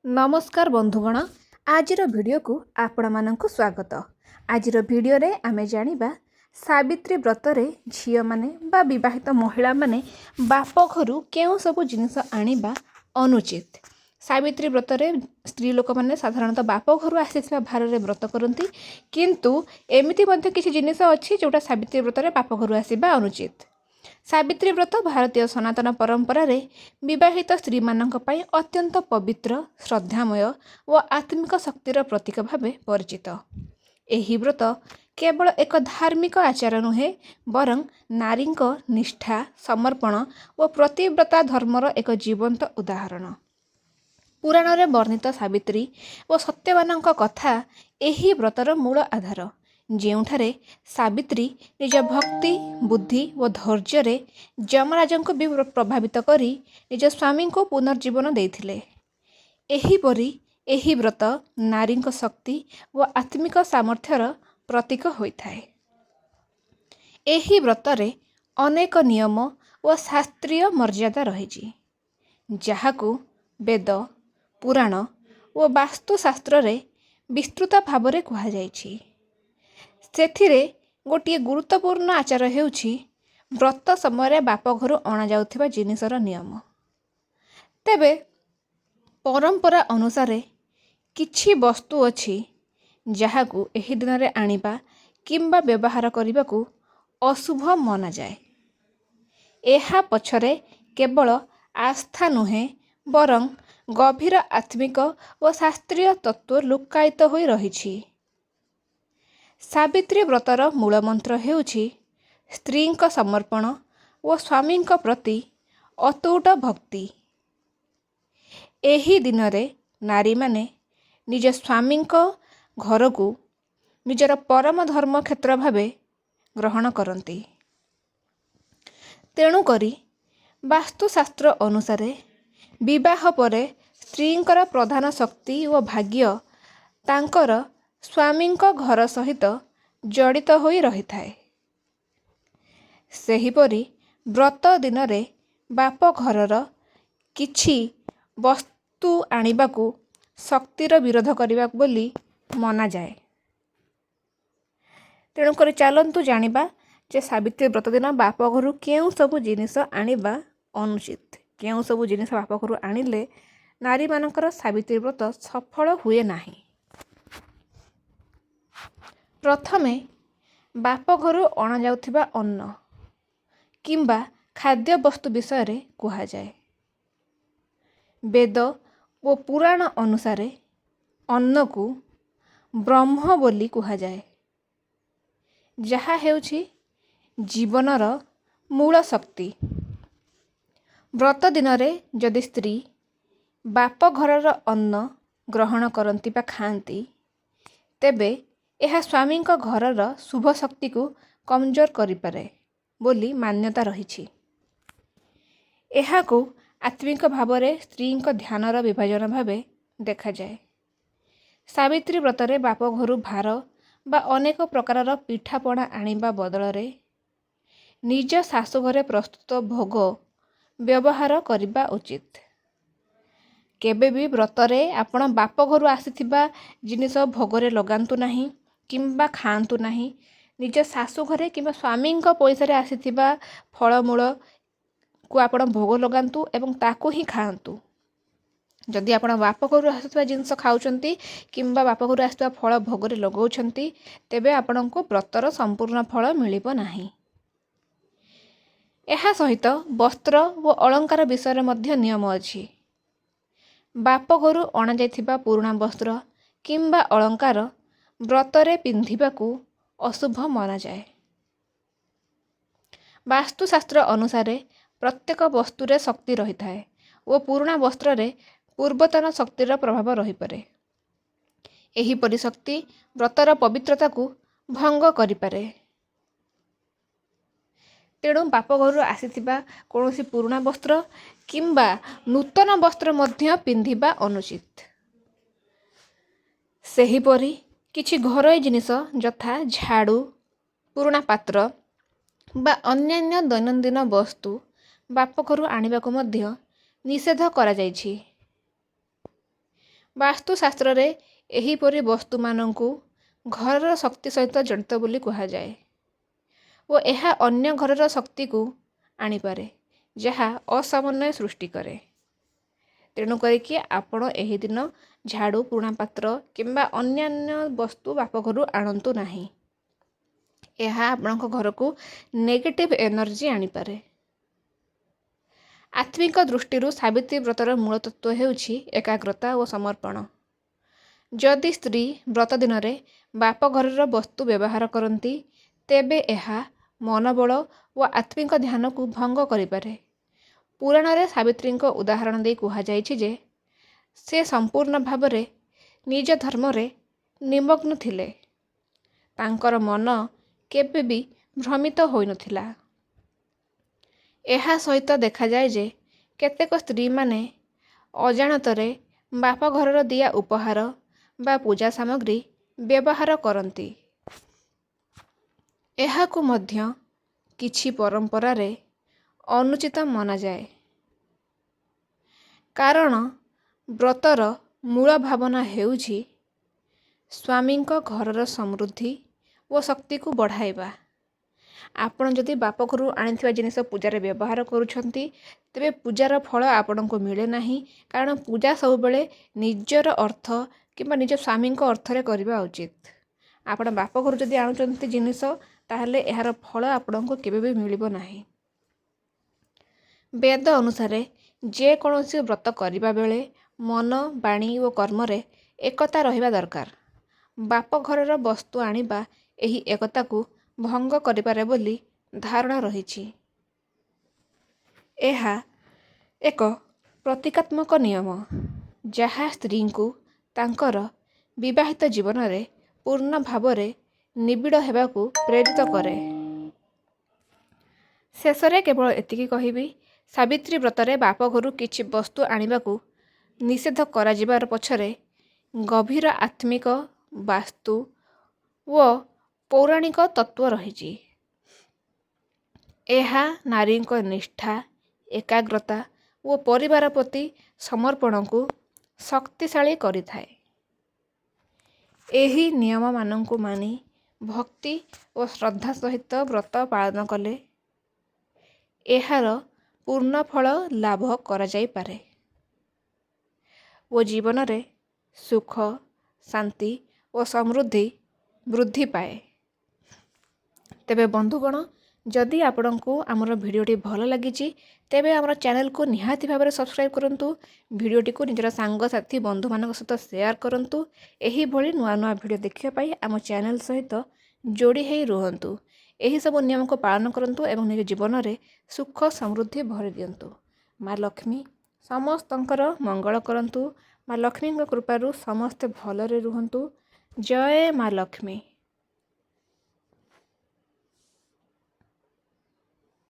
नमस्कार बंधुगण, आजिर वीडियो को आपण मानक स्वागत। आजिर वीडियो रे आमे जानिबा सावित्री व्रत रे झियो माने बा विवाहित महिला माने बाप घरु केउ सब जिनिस आनिबा अनुचित। सावित्री व्रत रे स्त्री लोक माने साधारणतः बाप घरु आसीथिबा भार रे व्रत करंती, किंतु एमिति मध्ये किछि जिनिस अछि जोटा सावित्री व्रत रे बाप घरु आसीबा अनुचित। सावित्री व्रत भारतीय सनातन परंपरा रे विवाहित स्त्री मानक पई अत्यंत पवित्र, श्रद्धामय व आत्मिक शक्तिर प्रतीक भावे परिचित। एही व्रत केवल एक धार्मिक आचार नुहे, बरं नारीक निष्ठा, समर्पण व प्रतिव्रता धर्मर एक जीवंत उदाहरण। पुराण रे वर्णित सावित्री व सत्यवानक कथा एही व्रतर मूल आधार, ଯେଉଁଠାରେ ସାବିତ୍ରୀ ନିଜ ଭକ୍ତି, ବୁଦ୍ଧି ଓ ଧୈର୍ଯ୍ୟରେ ଯମରାଜଙ୍କୁ ବି ପ୍ରଭାବିତ କରି ନିଜ ସ୍ୱାମୀଙ୍କୁ ପୁନର୍ଜୀବନ ଦେଇଥିଲେ। ଏହିପରି ଏହି ବ୍ରତ ନାରୀଙ୍କ ଶକ୍ତି ଓ ଆତ୍ମିକ ସାମର୍ଥ୍ୟର ପ୍ରତୀକ ହୋଇଥାଏ। ଏହି ବ୍ରତରେ ଅନେକ ନିୟମ ଓ ଶାସ୍ତ୍ରୀୟ ମର୍ଯ୍ୟାଦା ରହିଛି, ଯାହାକୁ ବେଦ, ପୁରାଣ ଓ ବାସ୍ତୁଶାସ୍ତ୍ରରେ ବିସ୍ତୃତ ଭାବରେ କୁହାଯାଇଛି। ସେଥିରେ ଗୋଟିଏ ଗୁରୁତ୍ୱପୂର୍ଣ୍ଣ ଆଚାର ହେଉଛି ବ୍ରତ ସମୟରେ ବାପ ଘରୁ ଅଣାଯାଉଥିବା ଜିନିଷର ନିୟମ। ତେବେ ପରମ୍ପରା ଅନୁସାରେ କିଛି ବସ୍ତୁ ଅଛି ଯାହାକୁ ଏହି ଦିନରେ ଆଣିବା କିମ୍ବା ବ୍ୟବହାର କରିବାକୁ ଅଶୁଭ ମନାଯାଏ। ଏହା ପଛରେ କେବଳ ଆସ୍ଥା ନୁହେଁ, ବରଂ ଗଭୀର ଆତ୍ମିକ ଓ ଶାସ୍ତ୍ରୀୟ ତତ୍ତ୍ୱ ଲୁକ୍କାୟିତ ହୋଇ ରହିଛି। ସାବିତ୍ରୀ ବ୍ରତର ମୂଳମନ୍ତ୍ର ହେଉଛି ସ୍ତ୍ରୀଙ୍କ ସମର୍ପଣ ଓ ସ୍ୱାମୀଙ୍କ ପ୍ରତି ଅତୁଟ ଭକ୍ତି। ଏହି ଦିନରେ ନାରୀମାନେ ନିଜ ସ୍ୱାମୀଙ୍କ ଘରକୁ ନିଜର ପରମ ଧର୍ମକ୍ଷେତ୍ର ଭାବେ ଗ୍ରହଣ କରନ୍ତି। ତେଣୁକରି ବାସ୍ତୁଶାସ୍ତ୍ର ଅନୁସାରେ ବିବାହ ପରେ ସ୍ତ୍ରୀଙ୍କର ପ୍ରଧାନ ଶକ୍ତି ଓ ଭାଗ୍ୟ ତାଙ୍କର ସ୍ୱାମୀଙ୍କ ଘର ସହିତ ଜଡ଼ିତ ହୋଇ ରହିଥାଏ। ସେହିପରି ବ୍ରତ ଦିନରେ ବାପ ଘରର କିଛି ବସ୍ତୁ ଆଣିବାକୁ ଶକ୍ତିର ବିରୋଧ କରିବା ବୋଲି ମନାଯାଏ। ତେଣୁକରି ଚାଲନ୍ତୁ ଜାଣିବା ଯେ ସାବିତ୍ରୀ ବ୍ରତ ଦିନ ବାପ ଘରୁ କେଉଁ ସବୁ ଜିନିଷ ଆଣିବା ଅନୁଚିତ, କେଉଁ ସବୁ ଜିନିଷ ବାପ ଘରୁ ଆଣିଲେ ନାରୀମାନଙ୍କର ସାବିତ୍ରୀ ବ୍ରତ ସଫଳ ହୁଏ ନାହିଁ। ପ୍ରଥମେ ବାପ ଘରୁ ଅଣାଯାଉଥିବା ଅନ୍ନ କିମ୍ବା ଖାଦ୍ୟବସ୍ତୁ ବିଷୟରେ କୁହାଯାଏ। ବେଦ ଓ ପୁରାଣ ଅନୁସାରେ ଅନ୍ନକୁ ବ୍ରହ୍ମ ବୋଲି କୁହାଯାଏ, ଯାହା ହେଉଛି ଜୀବନର ମୂଳ ଶକ୍ତି। ବ୍ରତ ଦିନରେ ଯଦି ସ୍ତ୍ରୀ ବାପ ଘରର ଅନ୍ନ ଗ୍ରହଣ କରନ୍ତି ବା ଖାଆନ୍ତି, ତେବେ ଏହା ସ୍ୱାମୀଙ୍କ ଘରର ଶୁଭ ଶକ୍ତିକୁ କମଜୋର କରିପାରେ ବୋଲି ମାନ୍ୟତା ରହିଛି। ଏହାକୁ ଆତ୍ମିକ ଭାବରେ ସ୍ତ୍ରୀଙ୍କ ଧ୍ୟାନର ବିଭାଜନ ଭାବେ ଦେଖାଯାଏ। ସାବିତ୍ରୀ ବ୍ରତରେ ବାପ ଘରୁ ଭାର ବା ଅନେକ ପ୍ରକାରର ପିଠାପଣା ଆଣିବା ବଦଳରେ ନିଜ ଶାଶୁଘରେ ପ୍ରସ୍ତୁତ ଭୋଗ ବ୍ୟବହାର କରିବା ଉଚିତ। କେବେ ବି ବ୍ରତରେ ଆପଣ ବାପ ଘରୁ ଆସିଥିବା ଜିନିଷ ଭୋଗରେ ଲଗାନ୍ତୁ ନାହିଁ କିମ୍ବା ଖାଆନ୍ତୁ ନାହିଁ। ନିଜ ଶାଶୁଘରେ କିମ୍ବା ସ୍ୱାମୀଙ୍କ ପଇସାରେ ଆସିଥିବା ଫଳମୂଳକୁ ଆପଣ ଭୋଗ ଲଗାନ୍ତୁ ଏବଂ ତାକୁ ହିଁ ଖାଆନ୍ତୁ। ଯଦି ଆପଣ ବାପ ଘରୁ ଆସୁଥିବା ଜିନିଷ ଖାଉଛନ୍ତି କିମ୍ବା ବାପ ଘରୁ ଆସିଥିବା ଫଳ ଭୋଗରେ ଲଗାଉଛନ୍ତି, ତେବେ ଆପଣଙ୍କୁ ବ୍ରତର ସମ୍ପୂର୍ଣ୍ଣ ଫଳ ମିଳିବ ନାହିଁ। ଏହା ସହିତ ବସ୍ତ୍ର ଓ ଅଳଙ୍କାର ବିଷୟରେ ମଧ୍ୟ ନିୟମ ଅଛି। ବାପ ଘରୁ ଅଣାଯାଇଥିବା ପୁରୁଣା ବସ୍ତ୍ର କିମ୍ବା ଅଳଙ୍କାର ବ୍ରତରେ ପିନ୍ଧିବାକୁ ଅଶୁଭ ମନାଯାଏ। ବାସ୍ତୁଶାସ୍ତ୍ର ଅନୁସାରେ ପ୍ରତ୍ୟେକ ବସ୍ତୁରେ ଶକ୍ତି ରହିଥାଏ ଓ ପୁରୁଣା ବସ୍ତ୍ରରେ ପୂର୍ବତନ ଶକ୍ତିର ପ୍ରଭାବ ରହିପାରେ। ଏହିପରି ଶକ୍ତି ବ୍ରତର ପବିତ୍ରତାକୁ ଭଙ୍ଗ କରିପାରେ। ତେଣୁ ବାପ ଘରୁ ଆସିଥିବା କୌଣସି ପୁରୁଣା ବସ୍ତ୍ର କିମ୍ବା ନୂତନ ବସ୍ତ୍ର ମଧ୍ୟ ପିନ୍ଧିବା ଅନୁଚିତ। ସେହିପରି କିଛି ଘରୋଇ ଜିନିଷ ଯଥା ଝାଡ଼ୁ, ପୁରୁଣା ପାତ୍ର ବା ଅନ୍ୟାନ୍ୟ ଦୈନନ୍ଦିନ ବସ୍ତୁ ବାପ ଘରୁ ଆଣିବାକୁ ମଧ୍ୟ ନିଷେଧ କରାଯାଇଛି। ବାସ୍ତୁଶାସ୍ତ୍ରରେ ଏହିପରି ବସ୍ତୁମାନଙ୍କୁ ଘରର ଶକ୍ତି ସହିତ ଜଡ଼ିତ ବୋଲି କୁହାଯାଏ ଓ ଏହା ଅନ୍ୟ ଘରର ଶକ୍ତିକୁ ଆଣିପାରେ, ଯାହା ଅସାମନ୍ୱୟ ସୃଷ୍ଟି କରେ। ତେଣୁ କରିକି ଆପଣ ଏହି ଦିନ ଝାଡ଼ୁ, ପୁରୁଣା ପାତ୍ର କିମ୍ବା ଅନ୍ୟାନ୍ୟ ବସ୍ତୁ ବାପଘରୁ ଆଣନ୍ତୁ ନାହିଁ। ଏହା ଆପଣଙ୍କ ଘରକୁ ନେଗେଟିଭ୍ ଏନର୍ଜି ଆଣିପାରେ। ଆତ୍ମିକ ଦୃଷ୍ଟିରୁ ସାବିତ୍ରୀ ବ୍ରତର ମୂଳ ତତ୍ତ୍ୱ ହେଉଛି ଏକାଗ୍ରତା ଓ ସମର୍ପଣ। ଯଦି ସ୍ତ୍ରୀ ବ୍ରତ ଦିନରେ ବାପଘରର ବସ୍ତୁ ବ୍ୟବହାର କରନ୍ତି, ତେବେ ଏହା ମନୋବଳ ଓ ଆତ୍ମିକ ଧ୍ୟାନକୁ ଭଙ୍ଗ କରିପାରେ। ପୁରାଣରେ ସାବିତ୍ରୀଙ୍କ ଉଦାହରଣ ଦେଇ କୁହାଯାଇଛି ଯେ ସେ ସମ୍ପୂର୍ଣ୍ଣ ଭାବରେ ନିଜ ଧର୍ମରେ ନିମଗ୍ନ ଥିଲେ। ତାଙ୍କର ମନ କେବେ ବି ଭ୍ରମିତ ହୋଇନଥିଲା। ଏହା ସହିତ ଦେଖାଯାଏ ଯେ କେତେକ ସ୍ତ୍ରୀମାନେ ଅଜାଣତରେ ବାପଘରର ଦିଆ ଉପହାର ବା ପୂଜା ସାମଗ୍ରୀ ବ୍ୟବହାର କରନ୍ତି। ଏହାକୁ ମଧ୍ୟ କିଛି ପରମ୍ପରାରେ ଅନୁଚିତ ମନାଯାଏ, କାରଣ ବ୍ରତର ମୂଳ ଭାବନା ହେଉଛି ସ୍ୱାମୀଙ୍କ ଘରର ସମୃଦ୍ଧି ଓ ଶକ୍ତିକୁ ବଢ଼ାଇବା। ଆପଣ ଯଦି ବାପଘରୁ ଆଣିଥିବା ଜିନିଷ ପୂଜାରେ ବ୍ୟବହାର କରୁଛନ୍ତି, ତେବେ ପୂଜାର ଫଳ ଆପଣଙ୍କୁ ମିଳେ ନାହିଁ, କାରଣ ପୂଜା ସବୁବେଳେ ନିଜର ଅର୍ଥ କିମ୍ବା ନିଜ ସ୍ୱାମୀଙ୍କ ଅର୍ଥରେ କରିବା ଉଚିତ। ଆପଣ ବାପଘରୁ ଯଦି ଆଣୁଛନ୍ତି ଜିନିଷ, ତାହେଲେ ଏହାର ଫଳ ଆପଣଙ୍କୁ କେବେ ବି ମିଳିବ ନାହିଁ। ବେଦ ଅନୁସାରେ ଯେକୌଣସି ବ୍ରତ କରିବା ବେଳେ ମନ, ବାଣୀ ଓ କର୍ମରେ ଏକତା ରହିବା ଦରକାର। ବାପଘରର ବସ୍ତୁ ଆଣିବା ଏହି ଏକତାକୁ ଭଙ୍ଗ କରିପାରେ ବୋଲି ଧାରଣା ରହିଛି। ଏହା ଏକ ପ୍ରତୀକାତ୍ମକ ନିୟମ, ଯାହା ସ୍ତ୍ରୀଙ୍କୁ ତାଙ୍କର ବିବାହିତ ଜୀବନରେ ପୂର୍ଣ୍ଣ ଭାବରେ ନିବିଡ଼ ହେବାକୁ ପ୍ରେରିତ କରେ। ଶେଷରେ କେବଳ ଏତିକି କହିବି, ସାବିତ୍ରୀ ବ୍ରତରେ ବାପଘରୁ କିଛି ବସ୍ତୁ ଆଣିବାକୁ ନିଷେଧ କରାଯିବାର ପଛରେ ଗଭୀର ଆତ୍ମିକ, ବାସ୍ତୁ ଓ ପୌରାଣିକ ତତ୍ତ୍ୱ ରହିଛି। ଏହା ନାରୀଙ୍କ ନିଷ୍ଠା, ଏକାଗ୍ରତା ଓ ପରିବାର ପ୍ରତି ସମର୍ପଣକୁ ଶକ୍ତିଶାଳୀ କରିଥାଏ। ଏହି ନିୟମମାନଙ୍କୁ ମାନି ଭକ୍ତି ଓ ଶ୍ରଦ୍ଧା ସହିତ ବ୍ରତ ପାଳନ କଲେ ଏହାର ପୂର୍ଣ୍ଣ ଫଳ ଲାଭ କରାଯାଇପାରେ ଓ ଜୀବନରେ ସୁଖ, ଶାନ୍ତି ଓ ସମୃଦ୍ଧି ବୃଦ୍ଧି ପାଏ। ତେବେ ବନ୍ଧୁଗଣ, ଯଦି ଆପଣଙ୍କୁ ଆମର ଭିଡ଼ିଓଟି ଭଲ ଲାଗିଛି, ତେବେ ଆମର ଚ୍ୟାନେଲକୁ ନିହାତି ଭାବରେ ସବସ୍କ୍ରାଇବ୍ କରନ୍ତୁ। ଭିଡ଼ିଓଟିକୁ ନିଜର ସାଙ୍ଗସାଥି ବନ୍ଧୁମାନଙ୍କ ସହିତ ସେୟାର କରନ୍ତୁ। ଏହିଭଳି ନୂଆ ନୂଆ ଭିଡ଼ିଓ ଦେଖିବା ପାଇଁ ଆମ ଚ୍ୟାନେଲ ସହିତ ଯୋଡ଼ି ହୋଇ ରୁହନ୍ତୁ। ଏହିସବୁ ନିୟମକୁ ପାଳନ କରନ୍ତୁ ଏବଂ ନିଜ ଜୀବନରେ ସୁଖ ସମୃଦ୍ଧି ଭରି ଦିଅନ୍ତୁ। ମା ଲକ୍ଷ୍ମୀ ସମସ୍ତଙ୍କର ମଙ୍ଗଳ କରନ୍ତୁ। ମା ଲକ୍ଷ୍ମୀଙ୍କ କୃପାରୁ ସମସ୍ତେ ଭଲରେ ରୁହନ୍ତୁ। ଜୟ ମା ଲକ୍ଷ୍ମୀ।